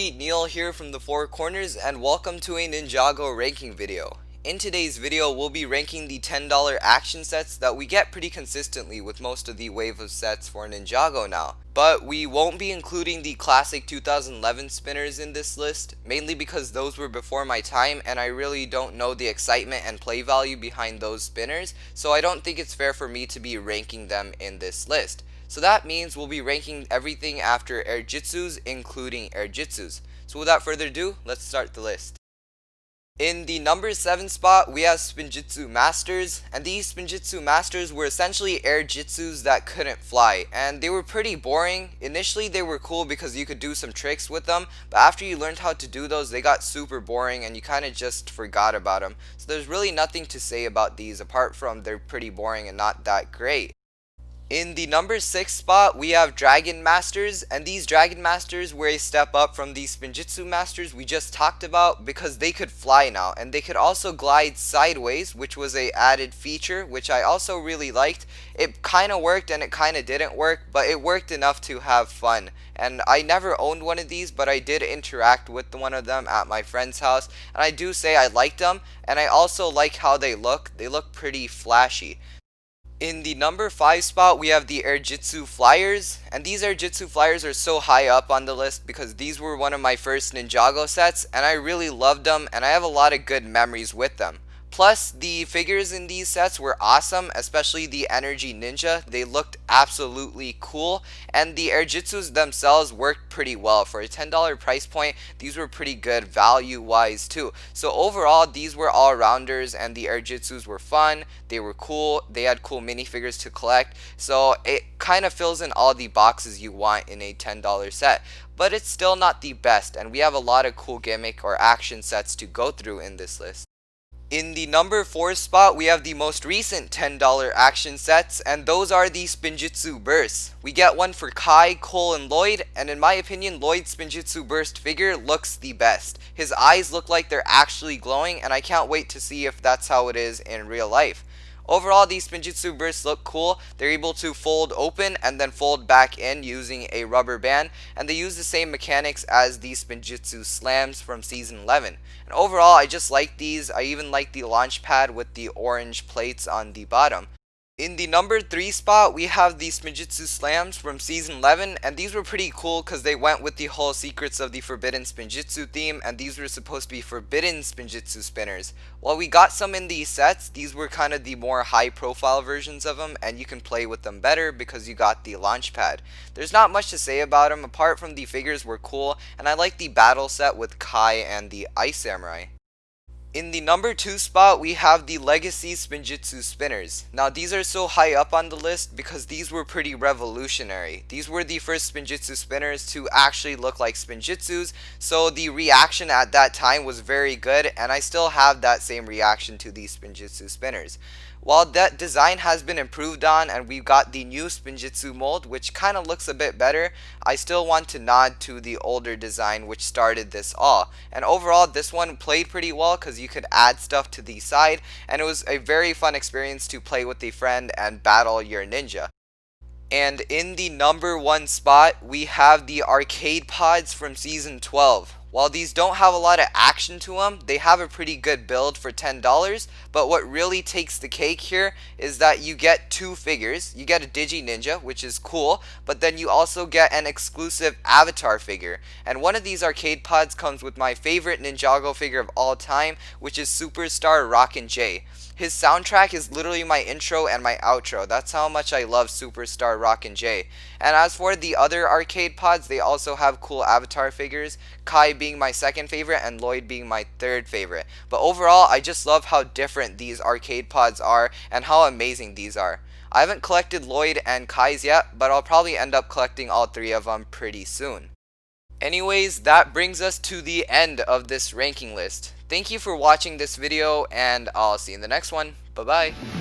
everybody, Neil here from the Four Corners, and welcome to a Ninjago ranking video. In today's video, we'll be ranking the $10 action sets that we get pretty consistently with most of the wave of sets for Ninjago now. But we won't be including the classic 2011 spinners in this list, mainly because those were before my time and I really don't know the excitement and play value behind those spinners, so I don't think it's fair for me to be ranking them in this list. So that means we'll be ranking everything after Airjitzus, including Airjitzus. So without further ado, let's start the list. In the number 7 spot, we have Spinjitzu Masters, and these Spinjitzu Masters were essentially Airjitzus that couldn't fly, and they were pretty boring. Initially they were cool because you could do some tricks with them, but after you learned how to do those, they got super boring and you kinda just forgot about them. So there's really nothing to say about these apart from they're pretty boring and not that great. In the number 6 spot, we have Dragon Masters, and these Dragon Masters were a step up from the Spinjitzu Masters we just talked about because they could fly now, and they could also glide sideways, which was a added feature, which I also really liked. It kinda worked and it kinda didn't work, but it worked enough to have fun. And I never owned one of these, but I did interact with one of them at my friend's house, and I do say I liked them, and I also like how they look. They look pretty flashy. In the number 5 spot, we have the Airjitzu Flyers, and these Airjitzu Flyers are so high up on the list because these were one of my first Ninjago sets, and I really loved them, and I have a lot of good memories with them. Plus, the figures in these sets were awesome, especially the Energy Ninja. They looked absolutely cool, and the Airjitzus themselves worked pretty well. For a $10 price point, these were pretty good value-wise too. So overall, these were all-rounders, and the Airjitzus were fun, they were cool, they had cool minifigures to collect, so it kind of fills in all the boxes you want in a $10 set. But it's still not the best, and we have a lot of cool gimmick or action sets to go through in this list. In the number 4 spot, we have the most recent $10 action sets, and those are the Spinjitzu Bursts. We get one for Kai, Cole, and Lloyd, and in my opinion, Lloyd's Spinjitzu Burst figure looks the best. His eyes look like they're actually glowing, and I can't wait to see if that's how it is in real life. Overall, these Spinjitzu Bursts look cool. They're able to fold open and then fold back in using a rubber band, and they use the same mechanics as the Spinjitzu Slams from Season 11. And overall, I just like these. I even like the launch pad with the orange plates on the bottom. In the number 3 spot, we have the Spinjitzu Slams from Season 11, and these were pretty cool because they went with the whole Secrets of the Forbidden Spinjitzu theme, and these were supposed to be Forbidden Spinjitzu spinners. While we got some in these sets, these were kind of the more high-profile versions of them, and you can play with them better because you got the launch pad. There's not much to say about them, apart from the figures were cool, and I like the battle set with Kai and the Ice Samurai. In the number 2 spot, we have the Legacy Spinjitzu Spinners. Now these are so high up on the list because these were pretty revolutionary. These were the first Spinjitzu spinners to actually look like Spinjitzus, so the reaction at that time was very good, and I still have that same reaction to these Spinjitzu spinners. While that design has been improved on and we've got the new Spinjitzu mold, which kind of looks a bit better, I still want to nod to the older design which started this all. And overall, this one played pretty well because you could add stuff to the side, and it was a very fun experience to play with a friend and battle your ninja. And in the number 1 spot, we have the arcade pods from Season 12. While these don't have a lot of action to them, they have a pretty good build for $10, but what really takes the cake here is that you get 2 figures. You get a Digi Ninja, which is cool, but then you also get an exclusive avatar figure. And one of these arcade pods comes with my favorite Ninjago figure of all time, which is Superstar Rockin J. His soundtrack is literally my intro and my outro. That's how much I love Superstar Rockin J. And as for the other arcade pods, they also have cool avatar figures, Kai being my second favorite and Lloyd being my third favorite. But overall, I just love how different these arcade pods are and how amazing these are. I haven't collected Lloyd and Kai's yet, but I'll probably end up collecting all 3 of them pretty soon. Anyways, that brings us to the end of this ranking list. Thank you for watching this video, and I'll see you in the next one. Bye bye.